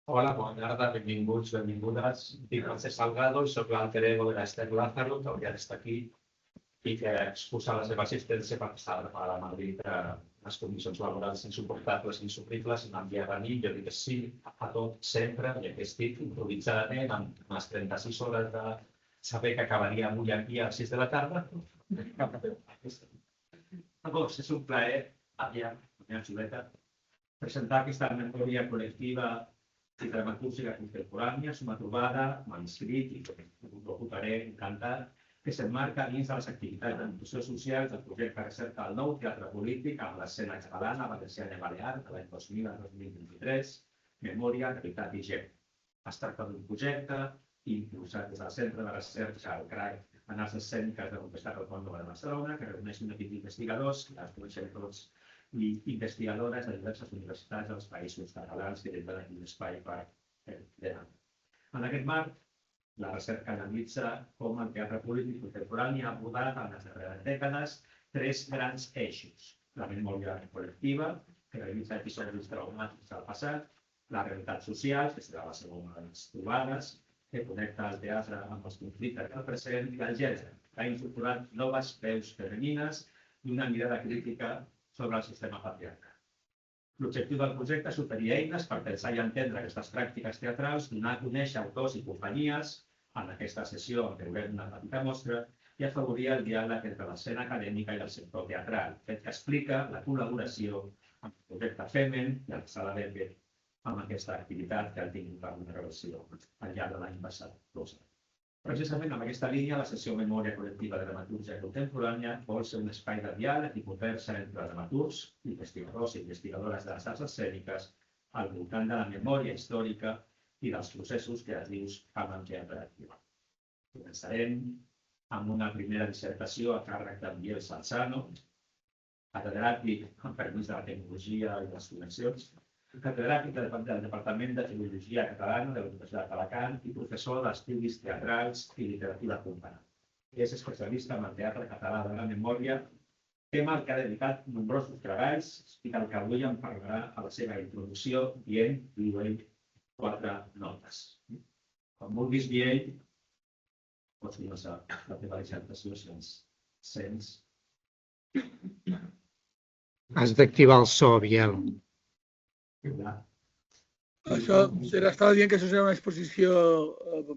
Hola, bona tarda, benvinguts, benvingudes. Dic Francesc Salgado i soc l'alter ego de l'Ester Lázaro, que hauria d'estar aquí i que excusa la seva assistència per estar a Madrid a les condicions laborals insuportables i insufribles i m'envia a mi. Jo dic que sí a tot, sempre, i aquí estic improvisadament amb unes 36 hores de saber que acabaria avui aquí a les 6 de la tarda. Llavors, és un plaer, aviam, Juleta, presentar aquesta memòria col·lectiva i dramatúrgica contemporània, és una trobada, manuscrit, i ho votaré encantat, que s'emmarca dins de les activitats de difusió social del projecte de recerca del nou teatre polític amb l'escena catalana, valenciana i balear de l'any 2000 al 2023, Memòria, Realitat i Gent. Es tracta d'un projecte impulsat des del Centre de Recerca al CRAE en arts escèniques de la Universitat Autònoma de Barcelona, que reuneix un equip d'investigadors, que els coneixem tots, i investigadores de diverses universitats dels països catalans que tenen aquí l'espai per crear. En aquest marc, la recerca analitza com el teatre polític contemporani ha abordat en les darreres dècades tres grans eixos. La memòria col·lectiva, que realitza episodis traumàtics del passat, la realitat social, que serà la segona de les trobades, que connecta el teatre amb els conflictes del present, i el gènere, que ha incorporat noves veus femenines i una mirada crítica sobre el sistema patriarcal. L'objectiu del projecte és oferir eines per pensar i entendre aquestes pràctiques teatrals, donar a conèixer autors i companyies, en aquesta sessió en què veurem una petita mostra, i afavorir el diàleg entre l'escena acadèmica i el sector teatral, fet que explica la col·laboració amb el projecte Femen i el Sala Berger amb aquesta activitat que ha tingut una relació al llarg de l'any passat. Precisament amb aquesta línia, la sessió Memòria Col·lectiva de Dramatúrgia Contemporània vol ser un espai de diàleg i conversa entre dramaturgs, investigadors i investigadores de les arts escèniques al voltant de la memòria històrica i dels processos creatius amb el teatre actiu. Començarem amb una primera dissertació a càrrec de Miguel Salzano, catedràtic amb permís de la tecnologia i les connexions, catedràtic del Departament de Filologia Catalana de la Universitat d'Alacant i professor d'estudis teatrals i literatura comparada. És especialista en el teatre català de la memòria, tema al que ha dedicat nombrosos treballs i del que avui en parlarà a la seva introducció dient, diu ell, 4 notes. Quan vulguis dir ell, pots començar la teva dissertació si ens sents. Has d'activar el so, Biel. Estava dient que això serà una exposició,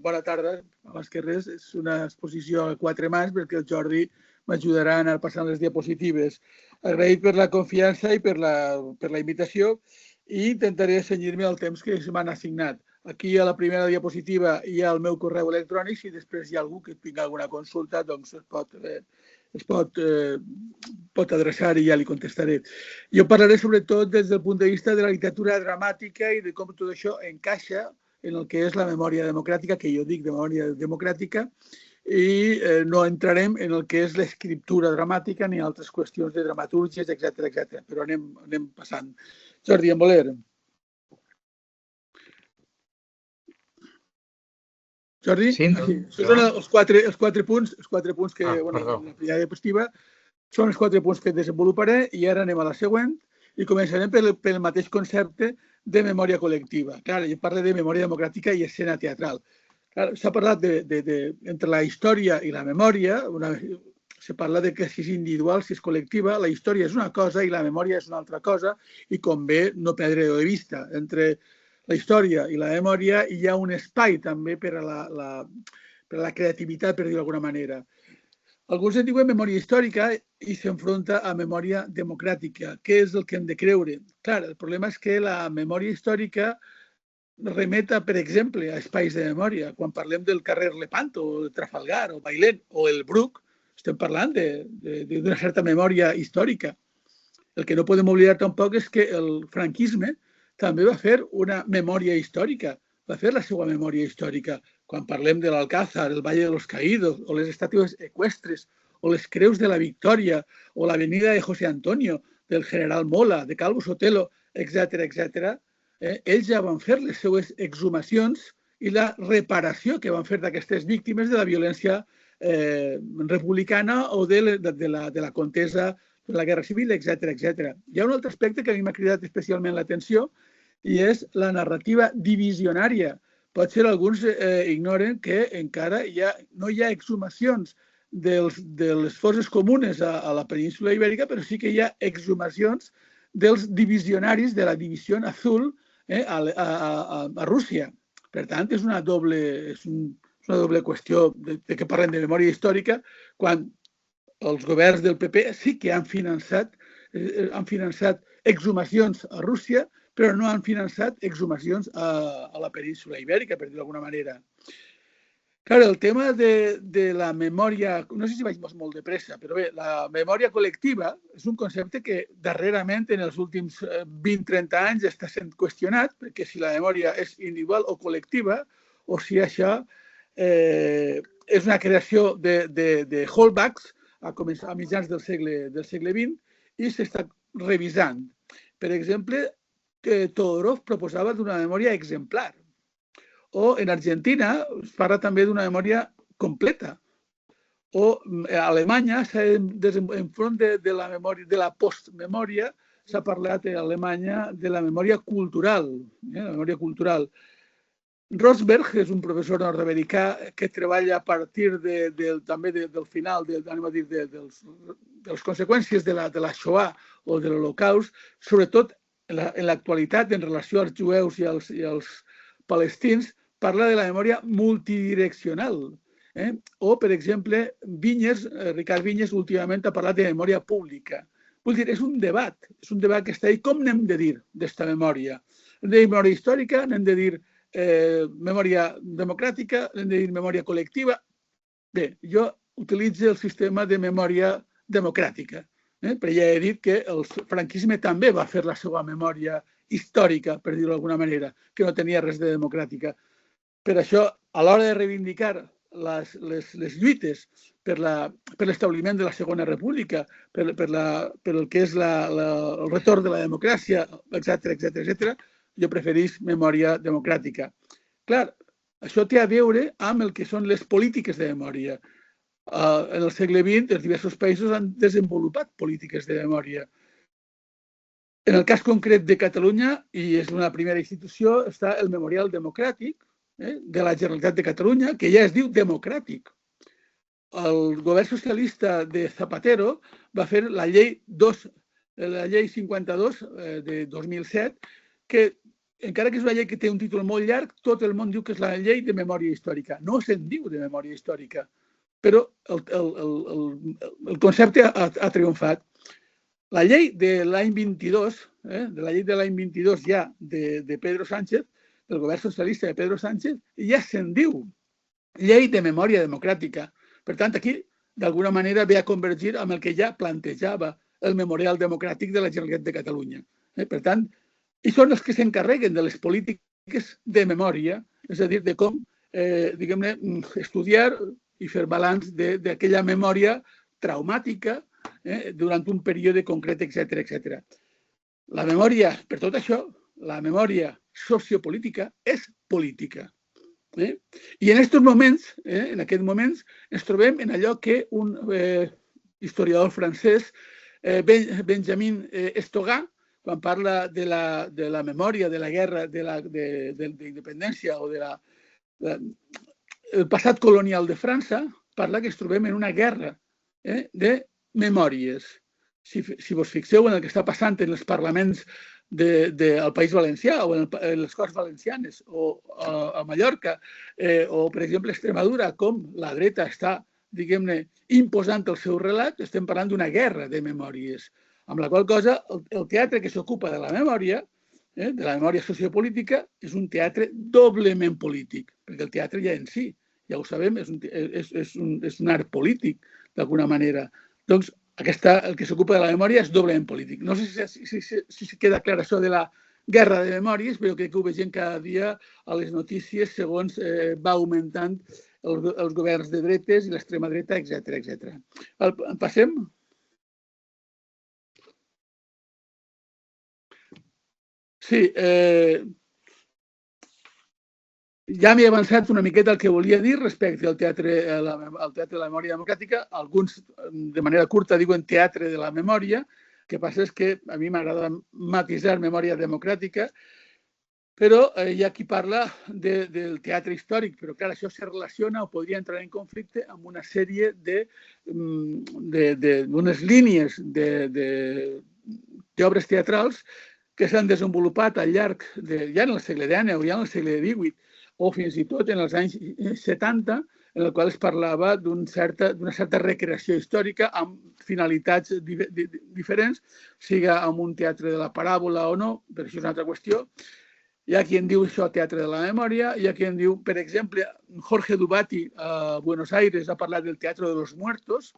bona tarda, abans que res, és una exposició a 4 mans perquè el Jordi m'ajudarà a anar passant les diapositives. Agraït per la confiança i per la invitació i intentaré cenyir-me al temps que se m'han assignat. Aquí a la primera diapositiva hi ha el meu correu electrònic, si després hi ha algú que tingui alguna consulta, doncs es pot adreçar i ja li contestaré. Jo parlaré sobretot des del punt de vista de la literatura dramàtica i de com tot això encaixa en el que és la memòria democràtica, que jo dic de memòria democràtica, i no entrarem en el que és l'escriptura dramàtica ni altres qüestions de dramatúrgies, etc. Però anem passant. Jordi, en voler. Jordi? Sí, Això són els quatre punts que, en la primera diapositiva, són els 4 punts que desenvoluparé i ara anem a la següent i començarem pel mateix concepte de memòria col·lectiva. Clar, jo parlo de memòria democràtica i escena teatral. S'ha parlat entre la història i la memòria, se parla de que si és individual, si és col·lectiva, la història és una cosa i la memòria és una altra cosa i convé no perdre-ho de vista. Entre la història i la memòria hi ha un espai també per a la creativitat, per dir-ho d'alguna manera. Alguns en diuen memòria històrica i s'enfronta a memòria democràtica. Què és el que hem de creure? Clar, el problema és que la memòria històrica remeta, per exemple, a espais de memòria. Quan parlem del carrer Lepanto, o de Trafalgar, o Bailén, o el Bruc, estem parlant d'una certa memòria històrica. El que no podem oblidar tampoc és que el franquisme també va fer una memòria històrica, va fer la seva memòria històrica. Quan parlem de l'Alcázar, el Valle de los Caídos, o les estàtues eqüestres, o les creus de la Victòria, o l'avenida de José Antonio, del general Mola, de Calvo Sotelo, etc., ells ja van fer les seues exhumacions i la reparació que van fer d'aquestes víctimes de la violència republicana o de la contesa de la Guerra Civil, etc. Hi ha un altre aspecte que a mi m'ha cridat especialment l'atenció, i és la narrativa divisionària. Potser alguns ignoren que encara no hi ha exhumacions de les fosses comunes a la península Ibèrica, però sí que hi ha exhumacions dels divisionaris de la divisió azul a Rússia. Per tant, és una doble qüestió de que parlem de memòria històrica quan els governs del PP sí que han finançat exhumacions a Rússia, però no han finançat exhumacions a la península Ibèrica, per dir-ho d'alguna manera. Clar, el tema de la memòria, no sé si vaig molt de pressa, però bé, la memòria col·lectiva és un concepte que darrerament en els últims 20-30 anys està sent qüestionat, perquè si la memòria és individual o col·lectiva, o si això és una creació de holdbacks a mitjans del segle XX i s'està revisant. Per exemple, Todorov proposava d'una memòria exemplar. O en Argentina es parla també d'una memòria completa. O a Alemanya, enfront de la postmemòria, s'ha parlat a Alemanya de la memòria cultural. La memòria cultural. Rosberg és un professor nord-americà que treballa a partir també del final, de les conseqüències de la Shoah o de l'Holocaust, sobretot en l'actualitat, en relació als jueus i als palestins, parla de la memòria multidireccional. O, per exemple, Ricard Vinyes últimament ha parlat de memòria pública. Vull dir, és un debat que està ahí. Com n'hem de dir d'esta memòria? Hem de dir memòria històrica, n'hem de dir memòria democràtica, n'hem de dir memòria col·lectiva. Bé, jo utilitzo el sistema de memòria democràtica, però ja he dit que el franquisme també va fer la seva memòria històrica, per dir-ho d'alguna manera, que no tenia res de democràtica. Per això, a l'hora de reivindicar les lluites per l'establiment de la Segona República, per el que és el retorn de la democràcia, etc., jo preferís memòria democràtica. Clar, això té a veure amb el que són les polítiques de memòria. En el segle XX, els diversos països han desenvolupat polítiques de memòria. En el cas concret de Catalunya, i és una primera institució, està el Memorial Democràtic de la Generalitat de Catalunya, que ja es diu democràtic. El govern socialista de Zapatero va fer la llei 52 de 2007, que encara que és una llei que té un títol molt llarg, tot el món diu que és la llei de memòria històrica. No se'n diu de memòria històrica, però el concepte ha triomfat. La llei de l'any 22, ja de Pedro Sánchez, del govern socialista de Pedro Sánchez, ja se'n diu llei de memòria democràtica. Per tant, aquí, d'alguna manera, ve a convergir amb el que ja plantejava el Memorial Democràtic de la Generalitat de Catalunya. Per tant, i són els que s'encarreguen de les polítiques de memòria, és a dir, de com, diguem-ne, estudiar i fer balanç d'aquella memòria traumàtica durant un període concret, etc. La memòria, per tot això, la memòria sociopolítica és política. I en aquests moments, ens trobem en allò que un historiador francès, Benjamin Estogà, quan parla de la memòria de la guerra d'independència o del passat colonial de França, parla que ens trobem en una guerra de memòries. Si vos fixeu en el que està passant en els parlaments del País Valencià o en les Corts Valencianes o a Mallorca o, per exemple, a Extremadura, com la dreta està, diguem-ne, imposant el seu relat, estem parlant d'una guerra de memòries. Amb la qual cosa, el teatre que s'ocupa de la memòria sociopolítica, és un teatre doblement polític, perquè el teatre ja en si, ja ho sabem, és un art polític, d'alguna manera. Doncs el que s'ocupa de la memòria és doblement polític. No sé si queda clar això de la guerra de memòries, però crec que ho vegem cada dia a les notícies segons va augmentant els governs de dretes i l'extrema dreta, etc. Passem? Sí, ja m'he avançat una miqueta el que volia dir respecte al teatre de la memòria democràtica. Alguns, de manera curta, diuen teatre de la memòria. El que passa és que a mi m'agrada matisar memòria democràtica Però hi ha qui parla del teatre històric, però clar, això se relaciona o podria entrar en conflicte amb una sèrie d'unes línies d'obres teatrals que s'han desenvolupat al llarg ja en el segle XIX o ja en el segle XVIII o fins i tot en els anys 70, en el qual es parlava d'una certa recreació històrica amb finalitats diferents, siga amb un teatre de la paràbola o no, però això és una altra qüestió. Hi ha qui en diu això teatre de la memòria, hi ha qui en diu, per exemple, Jorge Dubati a Buenos Aires ha parlat del teatre de los muertos,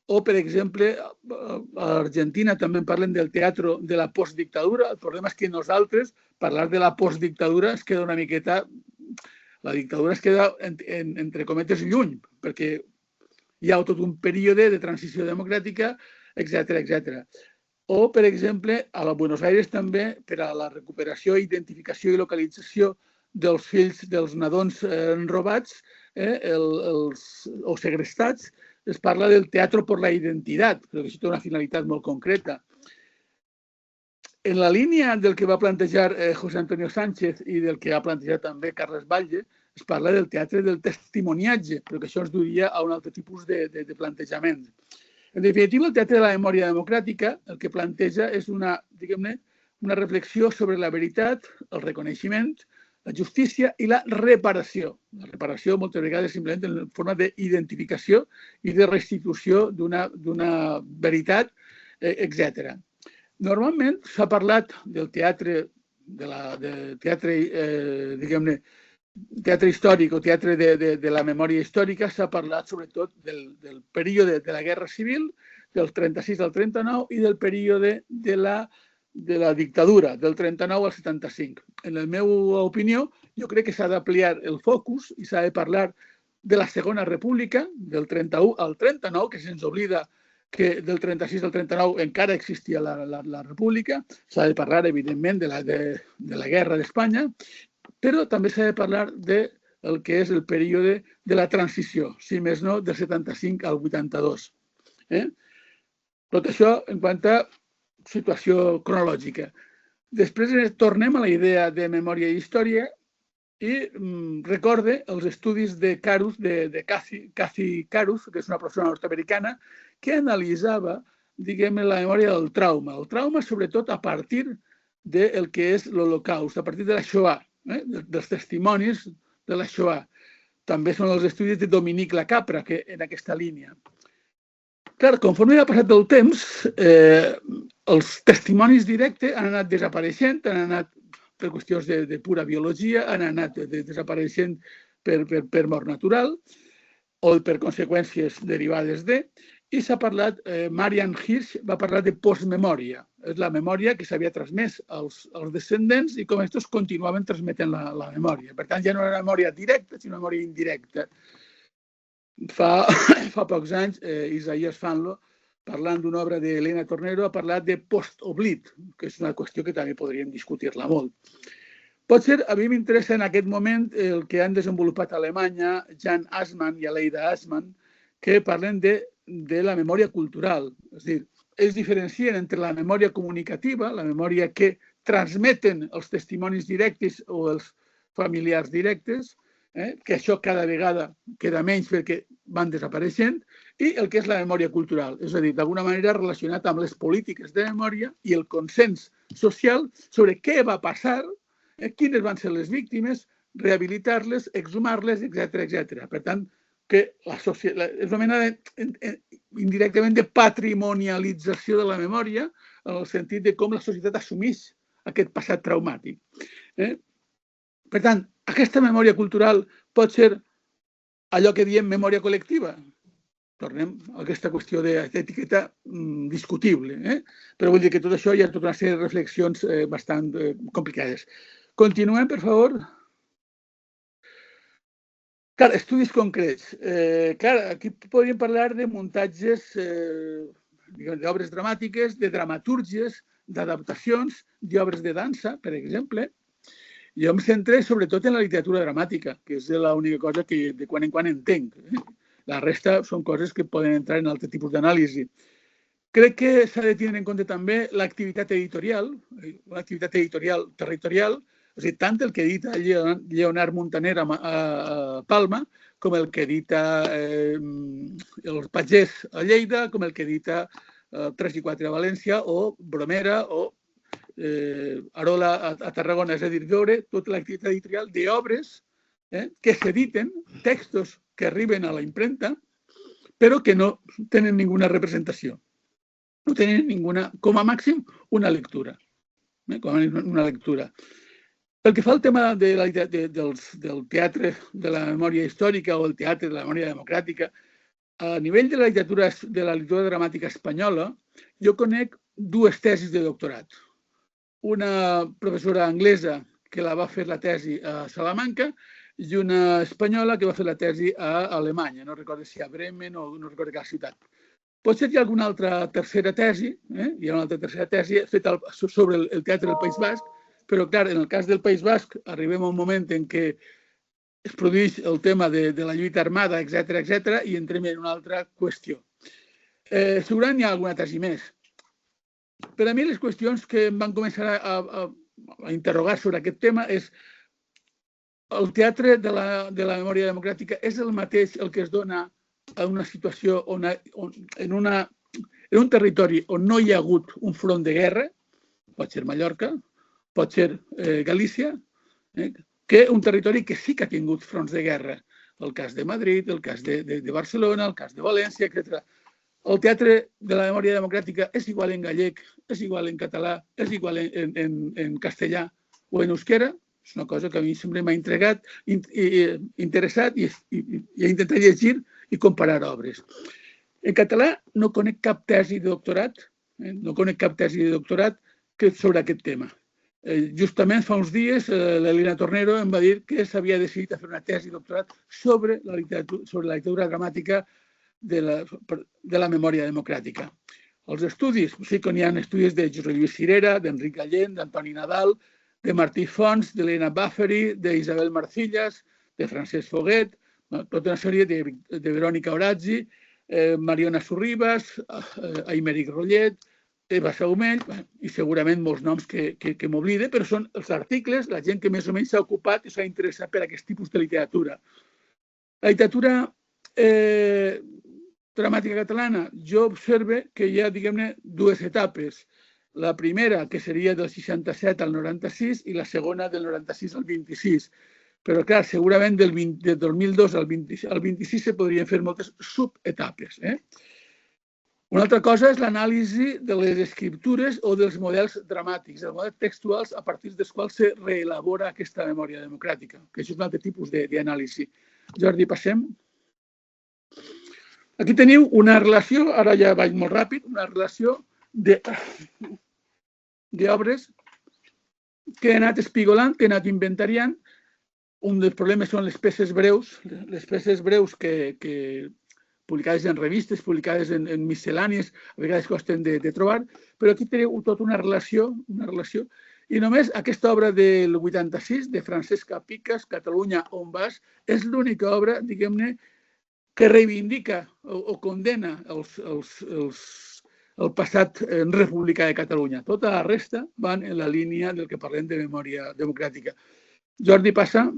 o, per exemple, a Argentina també parlen del teatre de la postdictadura. El problema és que nosaltres, parlar de la postdictadura es queda una miqueta... La dictadura es queda, entre cometes, lluny, perquè hi ha tot un període de transició democràtica, etc. O, per exemple, a la Buenos Aires també, per a la recuperació, identificació i localització dels fills dels nadons robats o segrestats, es parla del teatre per la identitat, però que això té una finalitat molt concreta. En la línia del que va plantejar José Antonio Sánchez i del que ha plantejat també Carles Batlle, es parla del teatre del testimoniatge, però que això ens duria a un altre tipus de plantejament. En definitiva, el teatre de la memòria democràtica el que planteja és una reflexió sobre la veritat, el reconeixement, la justícia i la reparació. La reparació moltes vegades simplement en forma d'identificació i de restitució d'una veritat, etc. Normalment s'ha parlat del teatre històric o teatre de la memòria històrica, s'ha parlat sobretot del període de la Guerra Civil, del 36 al 39, i del període de la dictadura, del 39 al 75. En la meva opinió, jo crec que s'ha d'ampliar el focus i s'ha de parlar de la Segona República, del 31 al 39, que se'ns oblida que del 36 al 39 encara existia la República. S'ha de parlar, evidentment, de la Guerra d'Espanya, però també s'ha de parlar del que és el període de la transició, si més no, del 75 al 82. Tot això en quant a situació cronològica. Després tornem a la idea de memòria i història i recorde els estudis de Carus, de Cathy Carus, que és una professora nord-americana, que analitzava, diguem, la memòria del trauma. El trauma, sobretot, a partir del que és l'Holocaust, a partir de la Shoah, dels testimonis de la Shoah. També són els estudis de Dominique Lacapra, que en aquesta línia. Clar, conforme ha passat el temps, els testimonis directes han anat desapareixent, han anat per qüestions de pura biologia, han anat desapareixent per mort natural o per conseqüències derivades de, i s'ha parlat, Marian Hirsch va parlar de postmemòria. És la memòria que s'havia transmès als descendents i com aquests continuaven transmetent la memòria. Per tant, ja no era memòria directa, sinó memòria indirecta. Fa pocs anys, Isaías Fanlo, parlant d'una obra d'Elena Tornero, ha parlat de post-oblit, que és una qüestió que també podríem discutir-la molt. Potser a mi m'interessa en aquest moment el que han desenvolupat a Alemanya Jan Assmann i Aleida Assmann, que parlen de la memòria cultural. És a dir, ells diferencien entre la memòria comunicativa, la memòria que transmeten els testimonis directes o els familiars directes, que això cada vegada queda menys perquè van desapareixent, i el que és la memòria cultural, és a dir, d'alguna manera relacionat amb les polítiques de memòria i el consens social sobre què va passar, quines van ser les víctimes, rehabilitar-les, exhumar-les, etc. Per tant, que és una mena indirectament de patrimonialització de la memòria en el sentit de com la societat assumeix aquest passat traumàtic. Per tant, aquesta memòria cultural pot ser allò que diem memòria col·lectiva. Tornem a aquesta qüestió d'etiqueta discutible. Però vull dir que tot això hi ha tota una sèrie de reflexions bastant complicades. Continuem, per favor. Clar, estudis concrets. Clar, aquí podríem parlar de muntatges d'obres dramàtiques, de dramatúrgies, d'adaptacions, d'obres de dansa, per exemple. Jo em centré sobretot en la literatura dramàtica, que és l'única cosa que de quan en quan entenc. La resta són coses que poden entrar en altre tipus d'anàlisi. Crec que s'ha de tenir en compte també l'activitat editorial, una activitat editorial territorial, és a dir, tant el que edita Lleonard Montaner a Palma, com el que edita el Pagès a Lleida, com el que edita 3 i 4 a València, o Bromera, o Arola a Tarragona. És a dir, veure tota l'activitat editorial d'obres que s'editen, textos que arriben a la impremta, però que no tenen ninguna representació. No tenen ninguna, com a màxim, una lectura. Una lectura. Pel que fa al tema del teatre de la memòria històrica o el teatre de la memòria democràtica, a nivell de la literatura dramàtica espanyola, jo conec 2 tesis de doctorat. Una professora anglesa que la va fer la tesi a Salamanca i una espanyola que va fer la tesi a Alemanya. No recordo si a Bremen o no recordo quina ciutat. Potser hi ha alguna altra tercera tesi, hi ha una altra tercera tesi feta sobre el teatre del País Basc, però, clar, en el cas del País Basc arribem a un moment en què es produeix el tema de la lluita armada, etc., i entrem en una altra qüestió. Segurament hi ha alguna tesi més. Per a mi, les qüestions que em van començar a interrogar sobre aquest tema és el teatre de la memòria democràtica és el mateix el que es dona en una situació en un territori on no hi ha hagut un front de guerra, pot ser Mallorca, pot ser Galícia, que un territori que sí que ha tingut fronts de guerra. El cas de Madrid, el cas de Barcelona, el cas de València, etc. El teatre de la memòria democràtica és igual en gallec, és igual en català, és igual en castellà o en euskera. És una cosa que a mi sempre m'ha interessat i he intentat llegir i comparar obres. En català no conec cap tesi de doctorat, sobre aquest tema. Justament fa uns dies l'Elena Tornero em va dir que s'havia decidit a fer una tesi de doctorat sobre la literatura dramàtica de la memòria democràtica. Els estudis, sí que hi ha estudis de Josep Lluís Cirera, d'Enric Gallent, d'Antoni Nadal, de Martí Fons, d'Helena Baffery, d'Isabel Marcillas, de Francesc Foguet, tota una sèrie de Verònica Orazzi, Mariona Sorribas, Aymeric Rollet, Eva Saumell, i segurament molts noms que m'oblide, però són els articles, la gent que més o menys s'ha ocupat i s'ha interessat per aquest tipus de literatura. La literatura dramàtica catalana, jo observe que hi ha, diguem-ne, 2 etapes. La primera, que seria del 67 al 96, i la segona del 96 al 26. Però, clar, segurament del 2002 al 26 se podrien fer moltes subetapes. Una altra cosa és l'anàlisi de les escriptures o dels models dramàtics, dels models textuals a partir dels quals se reelabora aquesta memòria democràtica, que això és un altre tipus d'anàlisi. Jordi, passem. Aquí teniu una relació, ara ja vaig molt ràpid, una relació d'obres que he anat espigolant, que he anat inventariant. Un dels problemes són les peces breus que publicades en revistes, publicades en miscel·lànies, a vegades costen de trobar, però aquí teniu tota una relació, i només aquesta obra del 86, de Francesca Picas, Catalunya, on vas, és l'única obra, diguem-ne, que reivindica o condena el passat republicà de Catalunya. Tota la resta van en la línia del que parlem de memòria democràtica. Jordi, passa.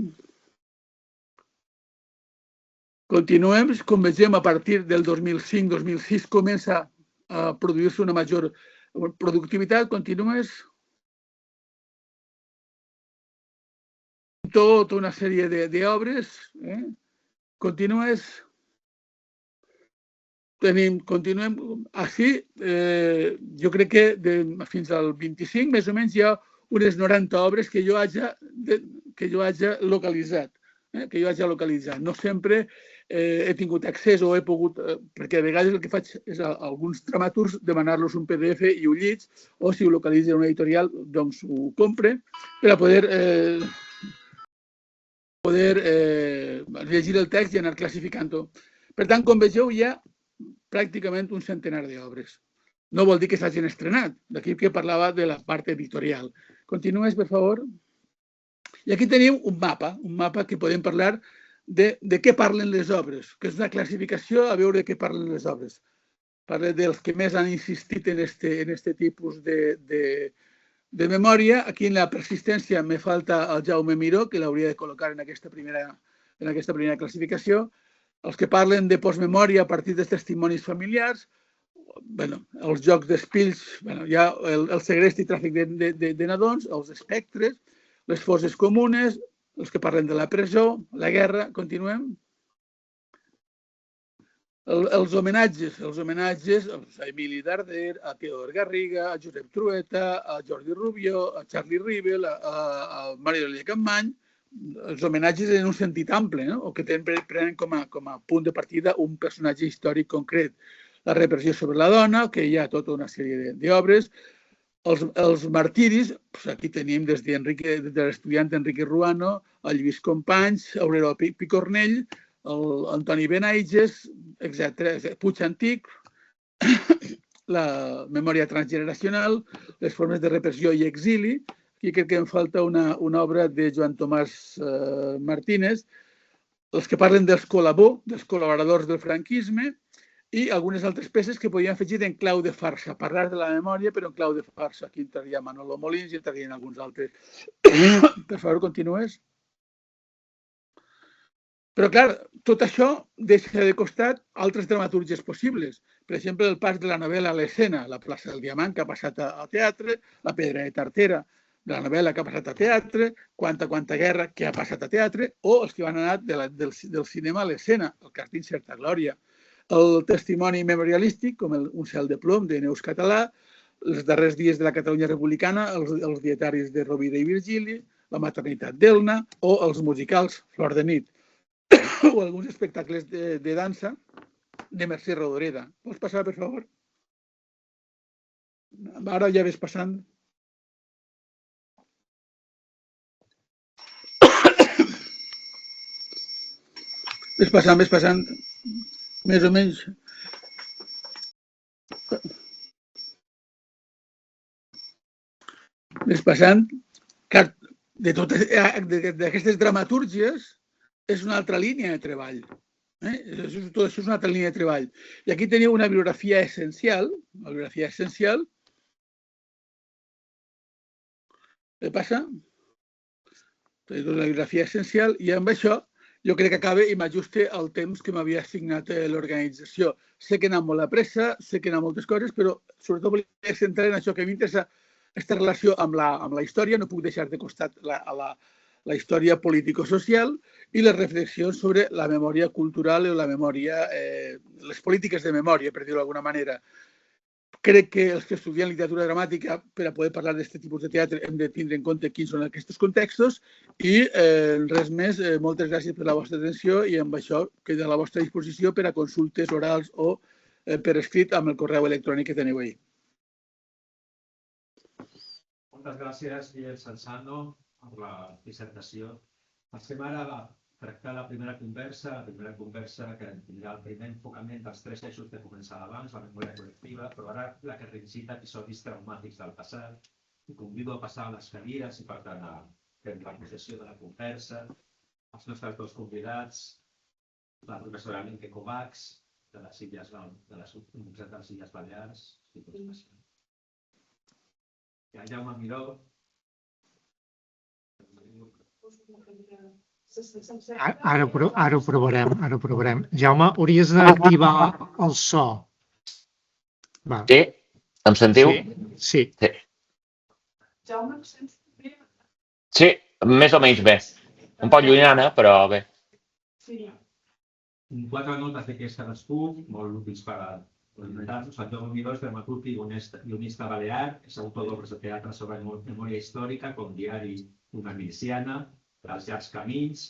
Continuem, com vegem, a partir del 2005-2006 comença a produir-se una major productivitat. Continues. Tota una sèrie d'obres. Continues. Continuem. Així, jo crec que fins al 25, més o menys, hi ha unes 90 obres que jo hagi localitzat. No sempre he tingut accés o he pogut, perquè a vegades el que faig és a alguns dramaturgs demanar-los un PDF i ho lliig, o si ho localitza en una editorial, doncs ho compre, per a poder llegir el text i anar classificant-ho. Per tant, com vegeu, hi ha pràcticament un centenar d'obres. No vol dir que s'hagin estrenat, d'aquí que parlava de la part editorial. Continues, per favor. I aquí teniu un mapa que podem parlar de què parlen les obres, que és una classificació a veure de què parlen les obres. parla dels que més han insistit en este tipus de memòria. Aquí en la persistència me falta el Jaume Miró, que l'hauria de col·locar en aquesta primera classificació. Els que parlen de postmemòria a partir dels testimonis familiars, els jocs d'espills, hi ha el segrest i tràfic de nadons, els espectres, les fosses comunes, els que parlen de la presó, la guerra, continuem. Els homenatges a Emili Darder, a Teodor Garriga, a Josep Trueta, a Jordi Rubió, a Charlie Rivel, a Mario Elia Campmany, els homenatges en un sentit ample, o que prenen com a punt de partida un personatge històric concret. La repressió sobre la dona, que hi ha tota una sèrie d'obres. Els martiris, aquí tenim des de l'estudiant Enrique Ruano, el Lluís Companys, Aurelio Picornell, l'Antoni Benaiges, etc. Puig Antic, la memòria transgeneracional, les formes de repressió i exili. Aquí crec que em falta una obra de Joan Tomàs Martínez, els que parlen dels col·laboradors del franquisme, i algunes altres peces que podíem afegir en clau de farsa, parlar de la memòria però en clau de farsa. Aquí entraria Manolo Molins i entrarien alguns altres. Per favor, continues. Però, clar, tot això deixa de costat altres dramatúrgies possibles. Per exemple, el pas de la novel·la a l'escena, La plaça del Diamant, que ha passat a teatre, La pedra de Tartera, de la novel·la que ha passat a teatre, Quanta guerra, que ha passat a teatre, o els que van anar del cinema a l'escena, el cas d'Incerta Glòria. El testimoni memorialístic, com Un cel de plom, de Neus Català, Els darrers dies de la Catalunya republicana, els dietaris de Rovira i Virgili, La maternitat d'Elna, o els musicals Flor de nit, o alguns espectacles de dansa de Mercè Rodoreda. Vols passar, per favor? Ara ja ves passant. Ves passant. Més o menys. Ves passant. D'aquestes dramatúrgies és una altra línia de treball. Tot això és una altra línia de treball. I aquí teniu una bibliografia essencial. Què passa? Teniu una bibliografia essencial i amb això jo crec que acaba i m'ajuste al temps que m'havia assignat l'organització. Sé que he anat molt a pressa, sé que he anat moltes coses, però sobretot volia centrar en això que m'interessa, aquesta relació amb la història. No puc deixar de costat la història político-social i les reflexions sobre la memòria cultural o la memòria, les polítiques de memòria, per dir-ho d'alguna manera. Crec que els que estudien literatura dramàtica, per a poder parlar d'aquest tipus de teatre, hem de tindre en compte quins són aquests contextos i res més. Moltes gràcies per la vostra atenció i amb això queda a la vostra disposició per a consultes orals o per escrit amb el correu electrònic que teniu ahí. Moltes gràcies, Guillem Sanzano, per la dissertació. Passem ara a tractar la primera conversa que tindrà el primer enfocament dels 3 eixos que començava abans, la memòria col·lectiva, però ara la que reincita episodis traumàtics del passat. I convido a passar a les cadires i, per tant, a prendre possessió de la conversa. Els nostres 2 convidats, la professora Alenque Kovacs, de les Universitats de les Illes Balears, i el Jaume Miró. Ara ho provarem. Jaume, hauries d'activar el so. Sí? Em sentiu? Sí. Jaume, sents bé? Sí, més o menys bé. Un poc llunyana, però bé. Sí. 4 notes de què és cadascú, molt útils per a presentar-nos. El Jaume Miró és dramaturg i guionista balear, és autor d'obres de teatre sobre memòria històrica, com Diari d'una miliciana, Els llargs camins,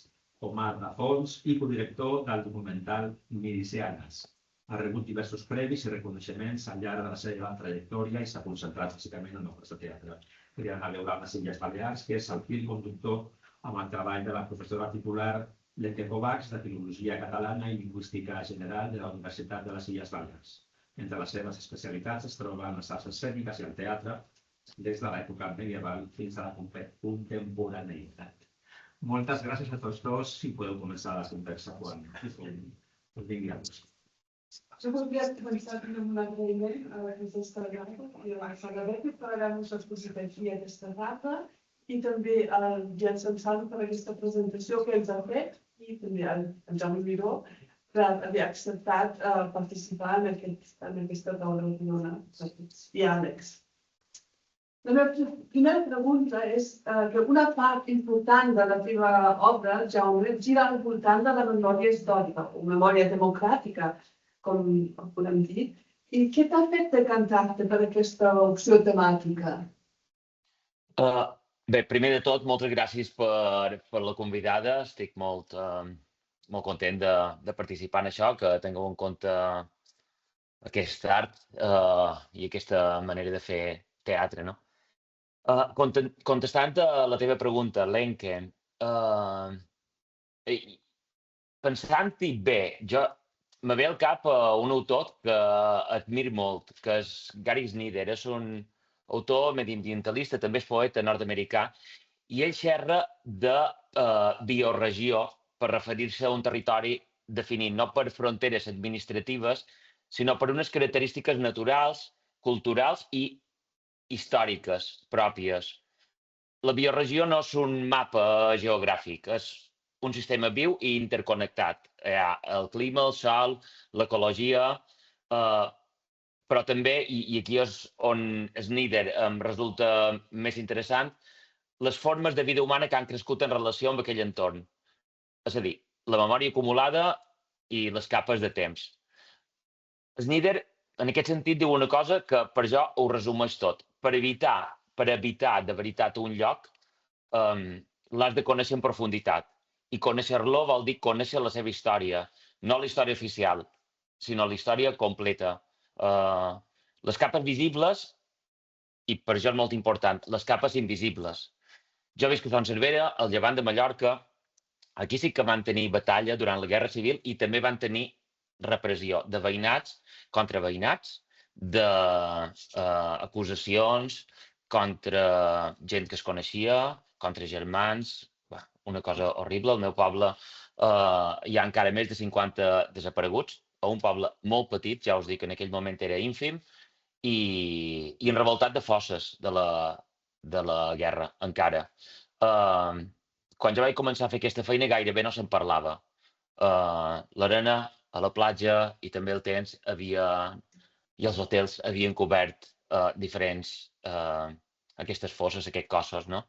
o Mar de fons, i codirector del documental Milicianes. Ha rebut diversos premis i reconeixements al llarg de la seva trajectòria i s'ha concentrat bàsicament en obres de teatre. Triana Leudà de les Illes Balears, que és el fil conductor amb el treball de la professora titular Alenque Kovacs de Filologia Catalana i Lingüística General de la Universitat de les Illes Balears. Entre les seves especialitats es troben les arts escèniques i el teatre, des de l'època medieval fins a la contemporaneïtat. Moltes gràcies a tots 2 i podeu començar la conversa quan vingui a vos. Jo voldria començar amb un agraïment a aquesta data i a l'Alfabet per haver-nos expositat aquí aquesta data i també al Jensen Sal per aquesta presentació que ens ha fet i també al Jaume Miró per haver acceptat participar en aquesta taula rodona. I Àlex. La meva primera pregunta és que una part important de la teva obra, Jaume, gira al voltant de la memòria històrica o memòria democràtica, com podem dir. I què t'ha fet decantar-te per aquesta opció temàtica? Bé, primer de tot, moltes gràcies per la convidada. Estic molt content de participar en això, que tingueu en compte aquest art i aquesta manera de fer teatre, no? Contestant a la teva pregunta, Lenke, pensant-hi bé, me ve al cap un autor que admiro molt, que és Gary Snyder. És un autor mediambientalista, també és poeta nord-americà, i ell xerra de bioregió per referir-se a un territori definit no per fronteres administratives, sinó per unes característiques naturals, culturals i històriques pròpies. La bioregió no és un mapa geogràfic, és un sistema viu i interconnectat. Hi ha el clima, el sol, l'ecologia, però també, i aquí és on Snyder em resulta més interessant, les formes de vida humana que han crescut en relació amb aquell entorn. És a dir, la memòria acumulada i les capes de temps. Snyder, en aquest sentit, diu una cosa que per jo ho resumeix tot. Per habitar de veritat un lloc, l'has de conèixer en profunditat. I conèixer-lo vol dir conèixer la seva història. No la història oficial, sinó la història completa. Les capes visibles, i per això és molt important, les capes invisibles. Jo visc a Son Servera, al llevant de Mallorca. Aquí sí que van tenir batalla durant la Guerra Civil i també van tenir repressió de veïnats contra veïnats, d'acusacions contra gent que es coneixia, contra germans, una cosa horrible. Al meu poble hi ha encara més de 50 desapareguts, a un poble molt petit, ja us dic, en aquell moment era ínfim, i enrevoltat de fosses de la guerra, encara. Quan jo vaig començar a fer aquesta feina gairebé no se'n parlava. L'arena, a la platja i també el temps i els hotels havien cobert aquestes fosses, aquests cossos, no?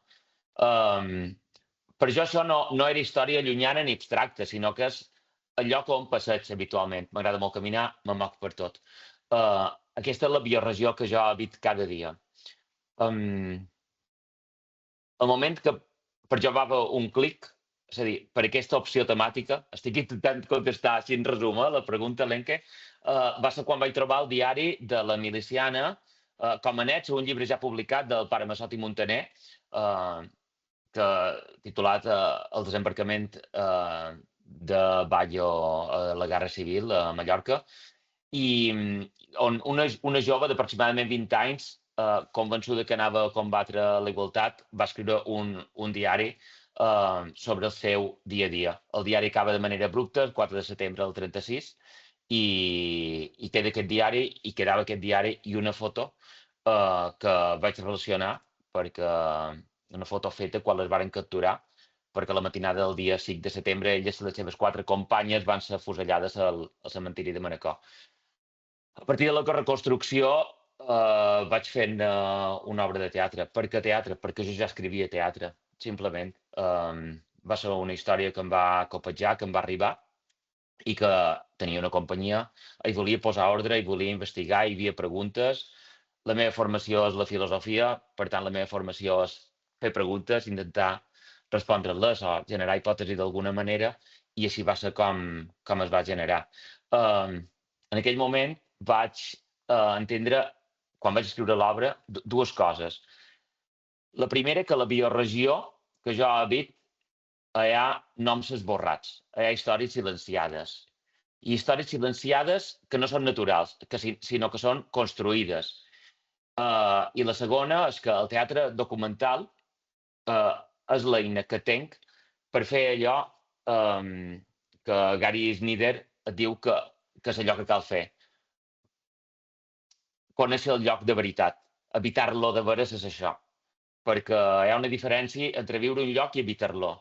Per jo això no era història llunyana ni abstracta, sinó que és el lloc on passeig habitualment. M'agrada molt caminar, me moc per tot. Aquesta és la bioregió que jo habit cada dia. El moment que per jo va haver un clic, és a dir, per aquesta opció temàtica, estic intentant contestar així en resum la pregunta, Lenke, va ser quan vaig trobar el diari de la miliciana com a net, un llibre ja publicat del pare Massot i Montaner, titulat El desembarcament de Bayo a la Guerra Civil a Mallorca, i on una jove d'aproximadament 20 anys, convençuda que anava a combatre la igualtat, va escriure un diari sobre el seu dia a dia. El diari acaba de manera abrupta, el 4 de setembre del 36, i queda aquest diari, i quedava aquest diari i una foto que vaig relacionar, perquè una foto feta quan les varen capturar, perquè la matinada del dia 5 de setembre elles i les seves 4 companyes van ser afusellades al cementiri de Manacor. A partir de la reconstrucció vaig fent una obra de teatre. Per què teatre? Perquè jo ja escrivia teatre, simplement. Va ser una història que em va copejar, que em va arribar, i que tenia una companyia, hi volia posar ordre, hi volia investigar, hi havia preguntes. La meva formació és la filosofia, per tant la meva formació és fer preguntes, intentar respondre-les o generar hipòtesis d'alguna manera, i així va ser com es va generar. En aquell moment vaig entendre, quan vaig escriure l'obra, dues coses. La primera, que la bioregió que jo habit, hi ha noms esborrats, hi ha històries silenciades. I històries silenciades que no són naturals, sinó que són construïdes. I la segona és que el teatre documental és l'eina que tinc per fer allò que Gary Snyder diu que que és allò que cal fer. Conèixer el lloc de veritat. Habitar-lo de veres és això. Perquè hi ha una diferència entre viure un lloc i habitar-lo.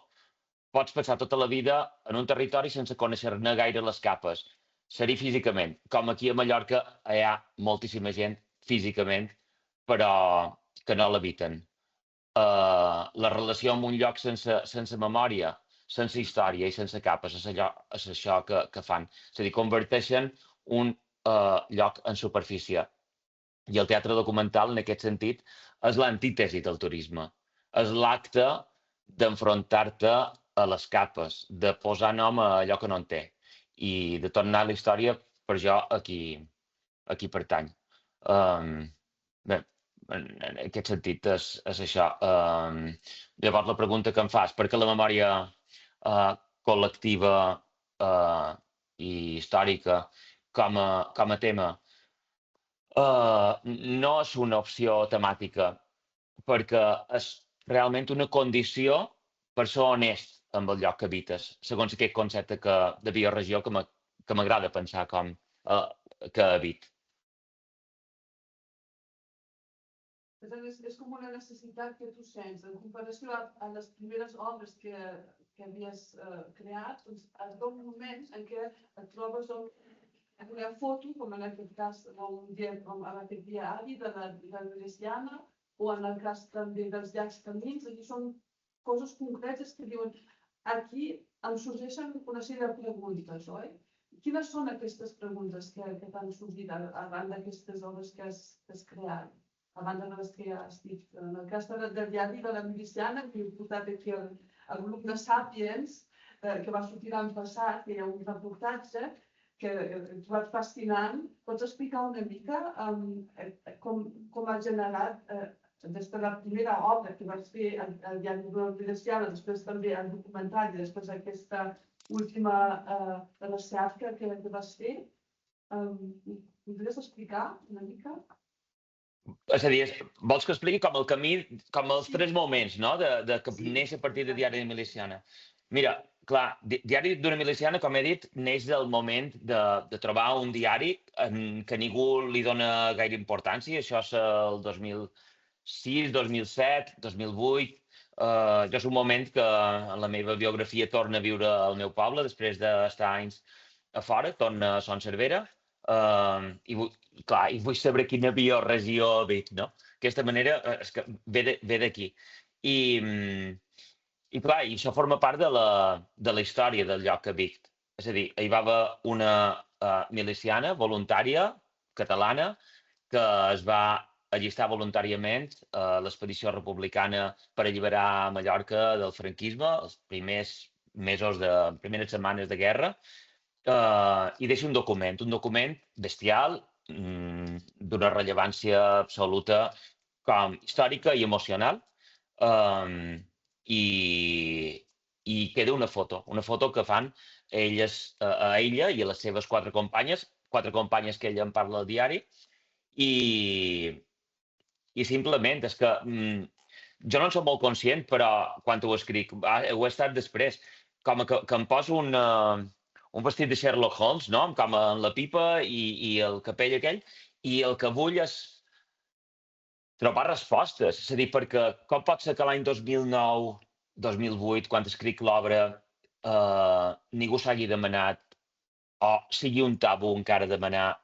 Pots passar tota la vida en un territori sense conèixer-ne gaire les capes. Seria físicament. Com aquí a Mallorca hi ha moltíssima gent físicament, però que no l'habiten. La relació amb un lloc sense memòria, sense història i sense capes és això que fan. És a dir, converteixen un lloc en superfície. I el teatre documental, en aquest sentit, és l'antítesi del turisme. És l'acte d'enfrontar-te a les capes, de posar nom a allò que no en té i de tornar a la història, per jo, aquí pertany. Bé, en aquest sentit és això. Llavors, la pregunta que em fas, per què la memòria col·lectiva i històrica com a tema no és una opció temàtica, perquè és realment una condició per ser honest amb el lloc que habites, segons aquest concepte de bioregió que m'agrada pensar com que habit. Per tant, és com una necessitat que tu sents. En comparació a les primeres obres que havies creat, doncs es donen moments en què et trobes amb una foto, com en aquest cas en aquest diari de la Miliciana, o en el cas també dels llacs camins. Aquí són coses concretes que diuen aquí em sorgeixen una sèrie de preguntes, oi? Quines són aquestes preguntes que t'han sorgit arran d'aquestes obres que has creat? A banda de les que ja has dit. En el cas del diari de la Miliciana, que he portat aquí el grup de Sàpiens, que va sortir l'any passat, que hi ha un reportatge que trobat fascinant. Pots explicar una mica com ha generat, des de la primera obra que vas fer al diari de la Miliciana, després també el documentari, després aquesta última recerca que vas fer? Podries explicar una mica? És a dir, vols que expliqui com el camí, com els tres moments, no?, que neix a partir de Diari de Miliciana. Mira, clar, Diari d'una Miliciana, com he dit, neix del moment de trobar un diari que ningú li dona gaire importància. Això és el 2006, 2007, 2008. Jo és un moment que en la meva biografia torna a viure al meu poble, després d'estar anys a fora, torna a Son Servera. I vull saber quina bioregió habit, no? D'aquesta manera és que ve d'aquí. I clar, això forma part de la història del lloc que habit. És a dir, hi va haver una miliciana voluntària catalana que es va allistar voluntàriament a l'expedició republicana per alliberar Mallorca del franquisme, els primers mesos primeres setmanes de guerra, i deixa un document bestial, d'una rellevància absoluta com històrica i emocional, i queda una foto que fan a ella i a les seves quatre companyes que ella en parla al diari, i simplement és que jo no en soc molt conscient, però quan ho escric, ho he estat després, com que em poso un vestit de Sherlock Holmes, no?, com en la pipa i el capell aquell, i el que vull és trobar respostes. És a dir, perquè com pot ser que l'any 2009, 2008, quan escric l'obra, ningú s'hagi demanat, o sigui un tabú encara demanar,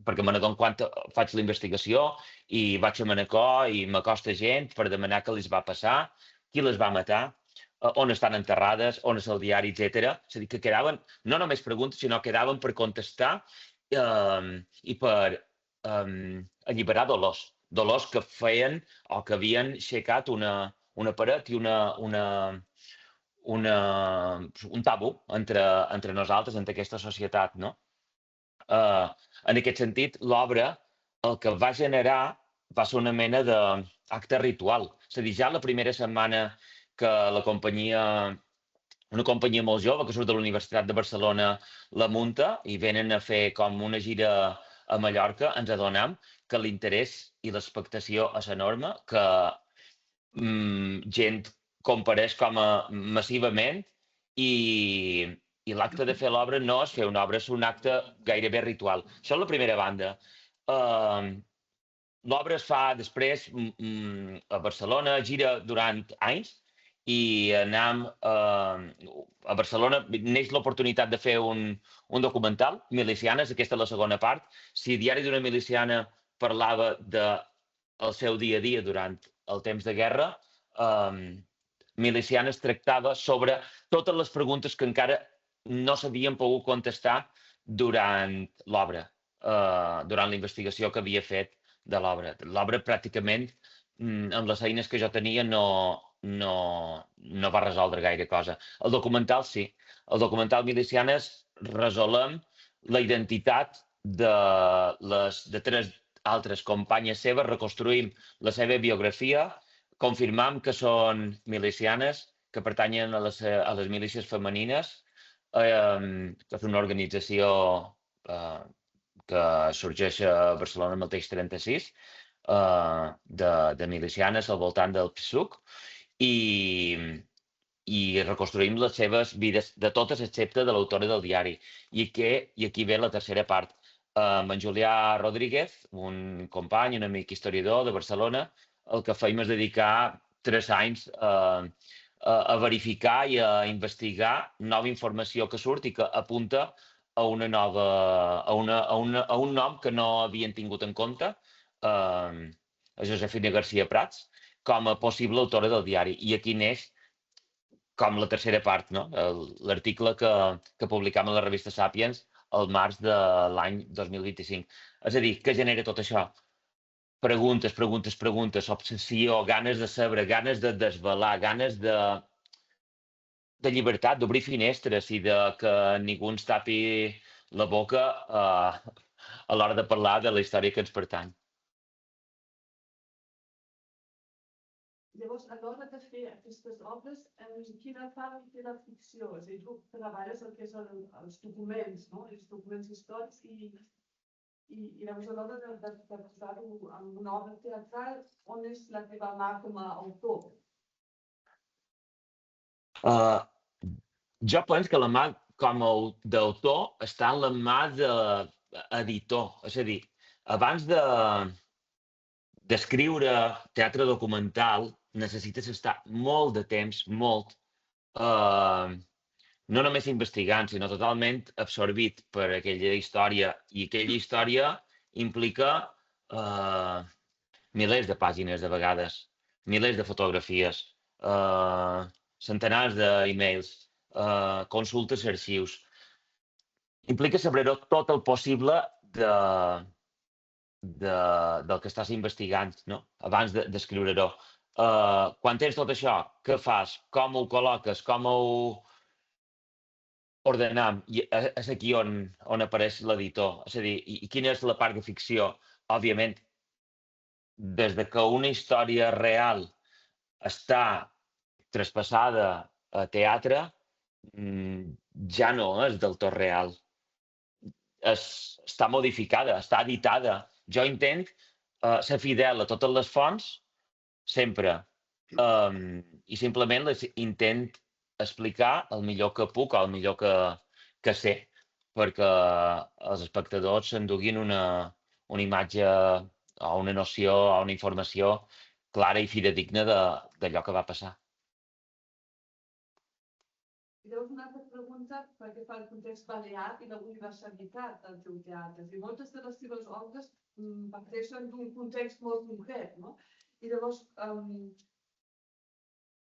perquè me n'adono quan faig la investigació i vaig a Manacor i m'acosta gent per demanar què els va passar, qui les va matar, on estan enterrades, on és el diari, etc. És a dir, que quedaven no només preguntes, sinó que quedaven per contestar i per alliberar dolors que feien o que havien aixecat una paret i un tabú entre nosaltres, entre aquesta societat, no? En aquest sentit, l'obra el que va generar va ser una mena d'acte ritual. És a dir, ja la primera setmana que una companyia molt jove que surt de la Universitat de Barcelona la munta i venen a fer com una gira a Mallorca, ens adonem que l'interès i l'expectació és enorme, que gent compareix com massivament i I l'acte de fer l'obra no és fer una obra, és un acte gairebé ritual. Això és la primera banda. L'obra es fa després a Barcelona, gira durant anys, i anem a Barcelona, neix l'oportunitat de fer un documental, Milicianes, aquesta és la segona part. Si Diari d'una miliciana parlava del seu dia a dia durant el temps de guerra, Milicianes tractava sobre totes les preguntes que encara no s'havien pogut contestar durant l'obra, durant la investigació que havia fet de l'obra. L'obra pràcticament, amb les eines que jo tenia, no va resoldre gaire cosa. El documental sí. El documental Milicianes resolem la identitat de 3 altres companyes seves, reconstruïm la seva biografia, confirmam que són milicianes, que pertanyen a les milícies femenines, que és una organització que sorgeix a Barcelona el mateix 36, de milicianes al voltant del PSUC, i reconstruïm les seves vides, de totes excepte de l'autora del diari. I aquí ve la tercera part. Amb en Julià Rodríguez, un company, un amic historiador de Barcelona, el que fèiem és dedicar 3 anys a verificar i a investigar nova informació que surt i que apunta a un nom que no havien tingut en compte, a Josefina García Prats, com a possible autora del diari. I aquí neix com la tercera part, no? L'article que publicam a la revista Sàpiens al març de l'any 2025. És a dir, què genera tot això? Preguntes, preguntes, preguntes, obsessió, ganes de saber, ganes de desvelar, ganes de llibertat, d'obrir finestres i de que ningú ens tapi la boca a l'hora de parlar de la història que ens pertany. Llavors, a l'hora de fer aquestes obres, quina part té la ficció? És a dir, tu treballes el que són els documents, no? Els documents històrics i llavors a l'hora de posar-ho en una obra teatral, on és la teva mà com a autor? Jo penso que la mà com a d'autor està en la mà d'editor. És a dir, abans d'escriure teatre documental necessites estar molt de temps, molt, no només investigant, sinó totalment absorbit per aquella història. I aquella història implica milers de pàgines de vegades, milers de fotografies, centenars d'e-mails, consultes a arxius. Implica saber-ho tot el possible del que estàs investigant, no? Abans d'escriure-ho. Quan tens tot això, què fas? Com ho col·loques? Com ho ordenem? I és aquí on apareix l'editor. És a dir, i quina és la part de ficció? Òbviament, des que una història real està traspassada a teatre, ja no és del tot real. Està modificada, està editada. Jo intento ser fidel a totes les fonts, sempre. I simplement les intent explicar el millor que puc o el millor que sé, perquè els espectadors s'enduguin una imatge o una noció o una informació clara i fidedigna d'allò que va passar. I llavors una altra pregunta perquè fa el context balear i la universalitat del teu teatre. I moltes de les teves obres parteixen d'un context molt concret, no? I llavors,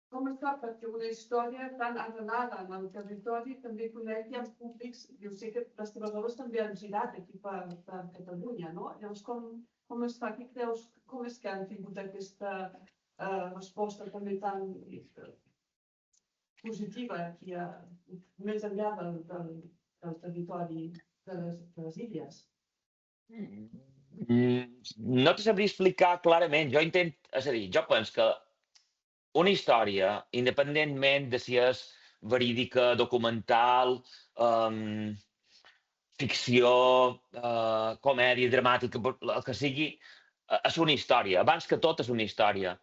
com es fa perquè una història tan arrelada en el territori també connecti amb públics? Jo sé que les teves obres també han girat aquí per Catalunya, no? Llavors, com es fa? Què creus? Com és que han tingut aquesta resposta també tan positiva aquí, més enllà del territori de les illes? No te sabria explicar clarament. És a dir, jo penso que una història, independentment de si és verídica, documental, ficció, comèdia, dramàtica, el que sigui, és una història. Abans que tot és una història.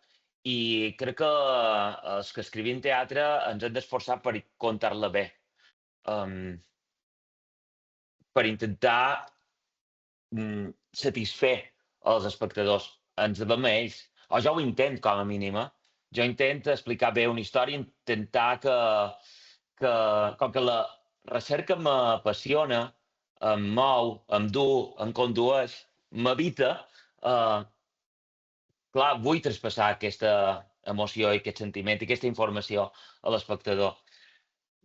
I crec que els que escrivim teatre ens hem d'esforçar per contar-la bé. per intentar satisfer els espectadors. Ens devem a ells. O jo ho intent, com a mínim. Jo intento explicar bé una història, intentar com que la recerca m'apassiona, em mou, em du, em condueix, m'habita, clar, vull traspassar aquesta emoció i aquest sentiment i aquesta informació a l'espectador.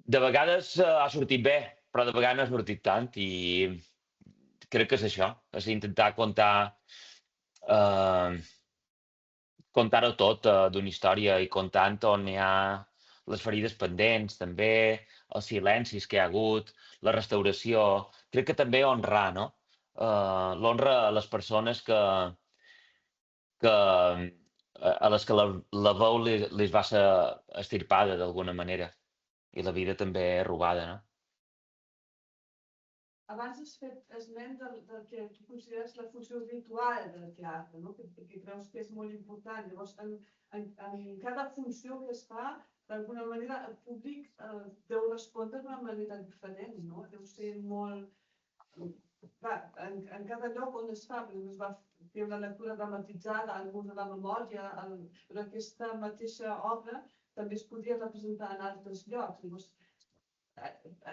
De vegades ha sortit bé, però de vegades no ha sortit tant i crec que és això, és intentar contar-ho tot d'una història i contant on hi ha les ferides pendents, també els silencis que hi ha hagut, la restauració. Crec que també honrar, no? L'honra a les persones a les que la veu les va ser estirpada d'alguna manera i la vida també robada, no? Abans has fet esment del que tu consideres la funció ritual del teatre, no? Que creus que és molt important. Llavors, en cada funció que es fa, d'alguna manera el públic deu respondre d'una manera diferent, no? Deu ser molt... En cada lloc on es fa, es va fer una lectura dramatitzada, alguns de la memòria, però aquesta mateixa obra també es podria representar en altres llocs. Llavors,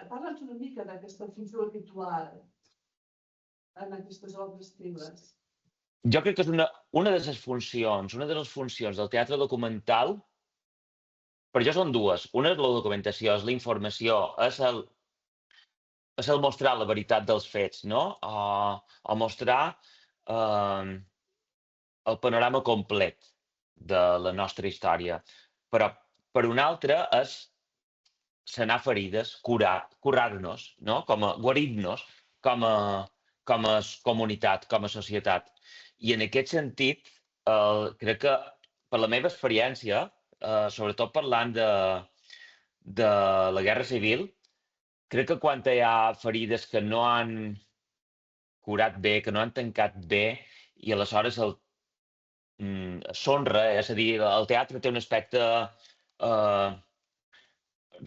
parla'ns una mica d'aquesta funció ritual en aquestes obres teves. Jo crec que és una de les funcions del teatre documental, per jo són dues. Una és la documentació, és la informació, és el mostrar la veritat dels fets, no? O mostrar el panorama complet de la nostra història. Però, per una altra, és sanar ferides, curar-nos, no? Guarir-nos com a comunitat, com a societat. I en aquest sentit, crec que per la meva experiència, sobretot parlant de la Guerra Civil, crec que quan hi ha ferides que no han curat bé, que no han tancat bé, i aleshores s'honra, és a dir, el teatre té un aspecte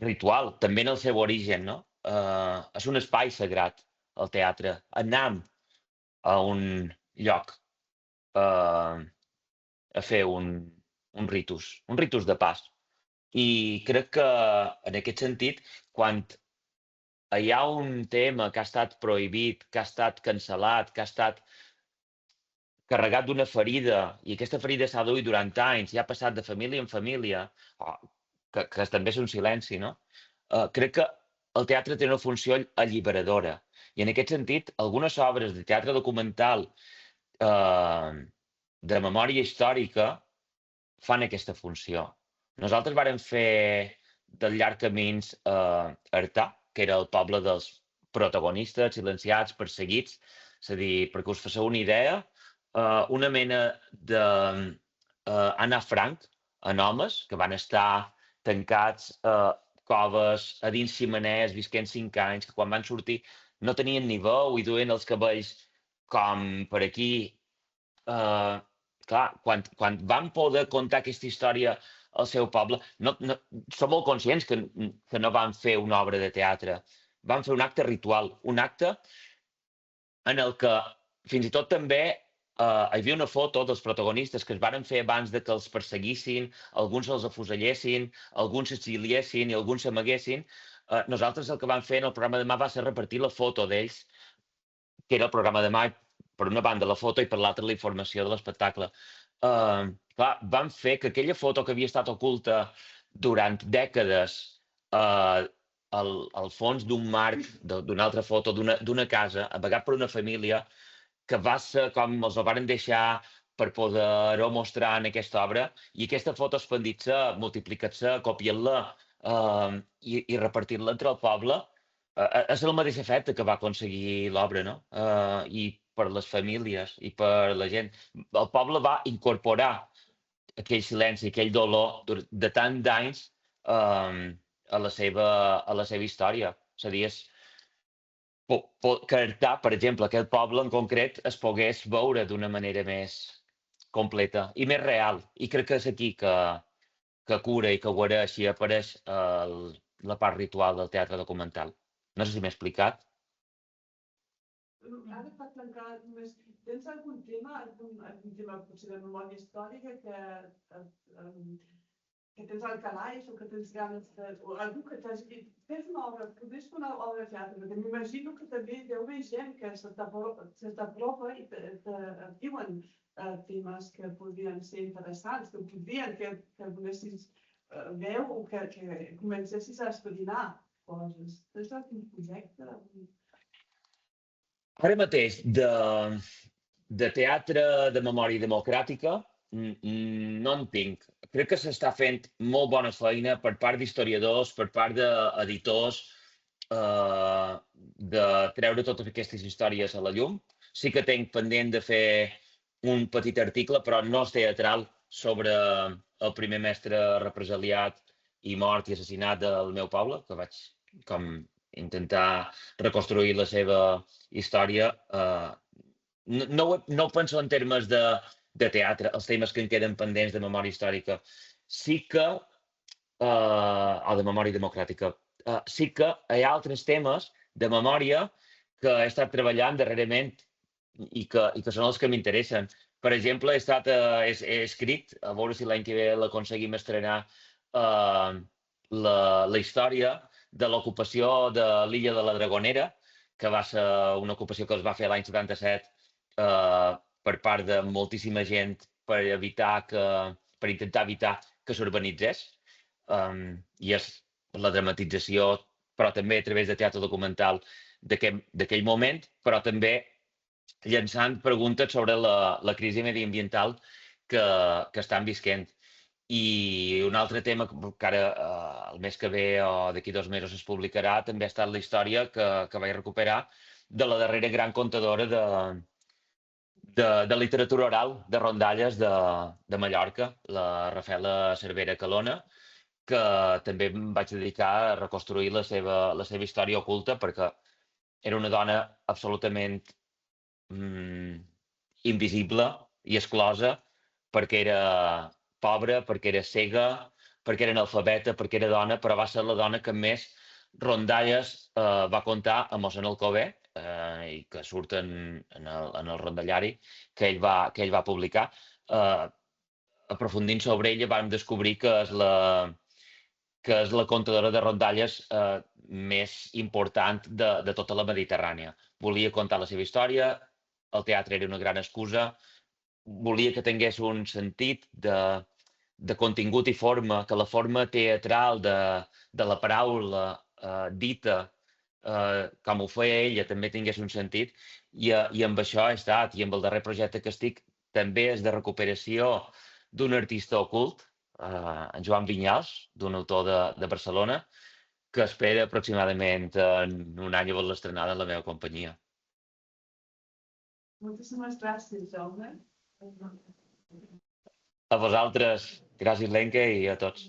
ritual, també en el seu origen, no? És un espai sagrat, el teatre. Anam a un lloc a fer un ritus de pas. I crec que, en aquest sentit, quan hi ha un tema que ha estat prohibit, que ha estat cancel·lat, que ha estat carregat d'una ferida, i aquesta ferida s'ha duit durant anys, i ha passat de família en família, que també és un silenci, no? Crec que el teatre té una funció alliberadora. I en aquest sentit, algunes obres de teatre documental de memòria històrica fan aquesta funció. Nosaltres vàrem fer del llarg camins Artà, que era el poble dels protagonistes, silenciats, perseguits. És a dir, perquè us faceu una idea, una mena d'Anna Frank en homes, que van estar tancats coves, a dins ximeners, visquent 5 anys, que quan van sortir no tenien ni veu i duien els cabells com per aquí. Clar, quan van poder contar aquesta història al seu poble, som molt conscients que no van fer una obra de teatre, van fer un acte ritual, un acte en el que fins i tot també hi havia una foto dels protagonistes que es van fer abans de que els perseguissin, alguns els afusellessin, alguns s'exiliessin i alguns s'amaguessin. Nosaltres el que vam fer en el programa Demà va ser repartir la foto d'ells, que era el programa Demà, per una banda la foto i per l'altra la informació de l'espectacle. Van fer que aquella foto que havia estat oculta durant dècades al fons d'un marc, d'una altra foto, d'una casa, amagat per una família, que va ser com els ho varen deixar per poder-ho mostrar en aquesta obra, i aquesta foto expandir-se, multiplicar-se, copiar-la i repartir-la entre el poble, és el mateix efecte que va aconseguir l'obra, no? I per les famílies i per la gent. El poble va incorporar aquell silenci, aquell dolor de tant d'anys a la seva història. És a dir, que Artà, per exemple, aquest poble en concret, es pogués veure d'una manera més completa i més real. I crec que és aquí que cura i que guareix i apareix la part ritual del teatre documental. No sé si m'he explicat. Ara per tancar només, tens algun tema potser de memòria històrica que tens al calaix o que tens ganes de... o algú que fes una obra, podries fer una obra de teatre, perquè m'imagino que també deu haver gent que se t'apropa i et diuen temes que podrien ser interessants, que podrien que donessis veu o que comencessis a esbrinar coses. Tens algun projecte? Ara mateix, de teatre de memòria democràtica, no en tinc. Crec que s'està fent molt bona feina per part d'historiadors, per part d'editors, de treure totes aquestes històries a la llum. Sí que tinc pendent de fer un petit article, però no és teatral, sobre el primer mestre represaliat i mort i assassinat del meu poble, que vaig com intentar reconstruir la seva història. No ho penso en termes de teatre, els temes que em queden pendents de memòria històrica. Sí que, o de memòria democràtica, sí que hi ha altres temes de memòria que he estat treballant darrerament i que són els que m'interessen. Per exemple, he escrit, a veure si l'any que ve l'aconseguim estrenar, la història de l'ocupació de l'illa de la Dragonera, que va ser una ocupació que es va fer l'any 77 per part de moltíssima gent per intentar evitar que s'urbanitzés. I és la dramatització, però també a través de teatre documental d'aquell moment, però també llançant preguntes sobre la crisi mediambiental que estan visquent. I un altre tema que ara el mes que ve o d'aquí 2 mesos es publicarà també ha estat la història que vaig recuperar de la darrera gran contadora de literatura oral de rondalles de Mallorca, la Rafaela Cervera Calona, que també em vaig dedicar a reconstruir la seva història oculta, perquè era una dona absolutament invisible i exclosa, perquè era pobra, perquè era cega, perquè era analfabeta, perquè era dona, però va ser la dona que més rondalles va contar a mossèn Alcover, i que surten en el rondallari que ell va publicar. Aprofundint sobre ella vam descobrir que és la contadora de rondalles més important de tota la Mediterrània. Volia contar la seva història, el teatre era una gran excusa, volia que tingués un sentit de contingut i forma, que la forma teatral de la paraula dita, com ho feia ella, també tingués un sentit, i amb això he estat, i amb el darrer projecte que estic també és de recuperació d'un artista ocult, en Joan Vinyals, d'un autor de Barcelona, que espera aproximadament en un any haver-la estrenada en la meva companyia. Moltíssimes gràcies, Jaume. A vosaltres, gràcies, Lenca, i a tots.